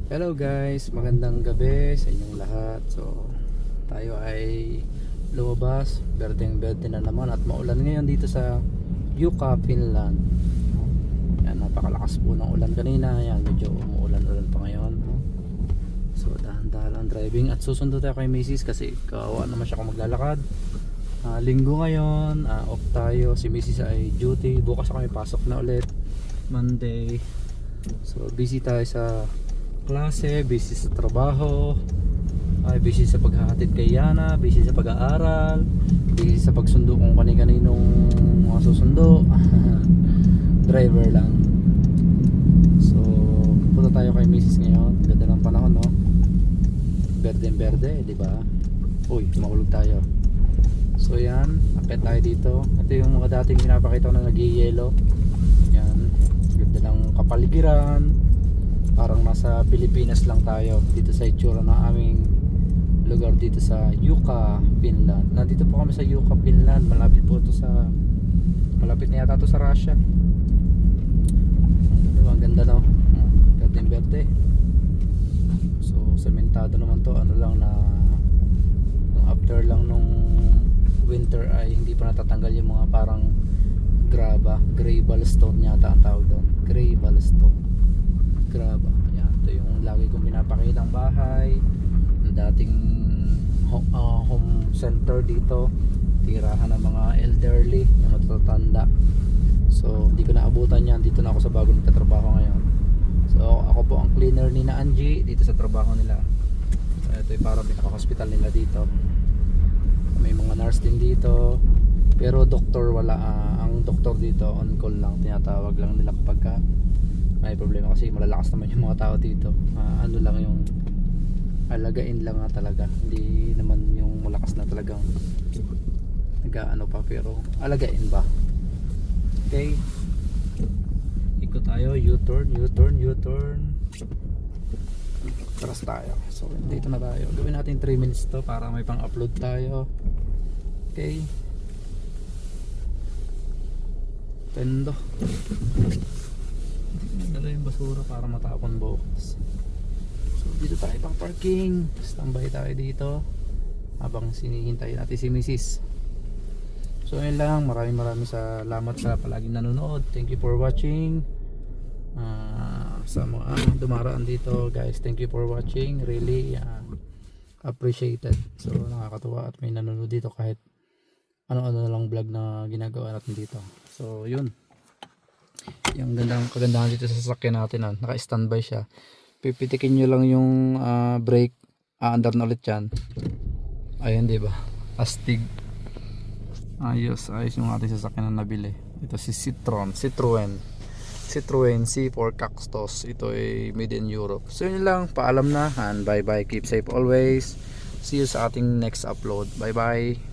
Hello guys, magandang gabi sa inyong lahat. So, tayo ay lumabas, berdeng-berde na naman at maulan ngayon dito sa Yuka, Finland. Yan, napakalakas po ng ulan kanina. Yan, medyo umuulan-ulan pa ngayon. So, dahan-dahan ang driving at susundo tayo kay Mrs. kasi kawawa naman siya kung maglalakad. Linggo ngayon, off tayo. Si Mrs. ay duty. Bukas kami pasok na ulit. Monday. So, busy tayo sa klase, busy sa trabaho, busy sa paghahatid kay Yana, busy sa pag-aaral, busy sa pagsundo kung kani-kaninong mga susundo. Driver lang. So punta tayo kay Mrs. ngayon. Ganda ng panahon, no? Berde-berde, di ba? Uy, mahulog tayo. So yan, akit tayo dito. Ito yung mga dating pinapakita ko na nag-yellow. Yan, ganda ng kapaligiran. Parang nasa Pilipinas lang tayo dito sa itsura ng aming lugar dito sa Yuka, Finland. Nandito po kami sa Yuka, Finland. Malapit po ito sa, malapit na yata ito sa Russia. Ang ganda, no? Berde-berde. So sementado naman to. Ano lang na yung after lang nung winter ay hindi pa natatanggal yung mga parang graba, gravel stone yata ang tawag doon. Gravel stone. Graba. Ayan, ito yung lagi kong pinapakita ang bahay. Ang dating home center dito. Tirahan ng mga elderly na matatanda. So, hindi ko naabutan yan. Dito na ako sa bagong nagtatrabaho ngayon. So, ako po ang cleaner ni na Angie dito sa trabaho nila. So, ito yung parang pinaka-hospital nila dito. May mga nurse din dito. Pero doktor wala. Ang doktor dito on call lang. Tinatawag lang nila kapag may problema kasi malalakas naman yung mga tao dito. Ano lang yung alagain lang talaga, hindi naman yung malakas na talagang nag-ano pa, pero alagain ba. Okay, ikot tayo, U-turn, U-turn, U-turn, tras tayo. So dito na tayo, gawin natin 3 minutes to para may pang upload tayo. Okay, tendo dala yung basura para matapon bukas. So dito tayo pang parking, standby tayo dito habang sinihintay natin si Mrs. So yun lang, maraming salamat sa palaging nanonood. Thank you for watching. Sa mga dumaraan dito guys, thank you for watching, really appreciated. So nakakatuwa at may nanonood dito kahit ano-ano na lang vlog na ginagawa natin dito. So yun, yung kagandahan dito sa sasakyan natin, naka-standby siya. Pipitikin nyo lang yung brake, aandar na ulit yan. Ayan, diba? Astig. Ayos yung ating sasakyan na nabili. Ito si Citroen C4 Cactus. Ito ay made in Europe. So yun lang, paalam na and bye bye, keep safe always. See you sa ating next upload. Bye bye.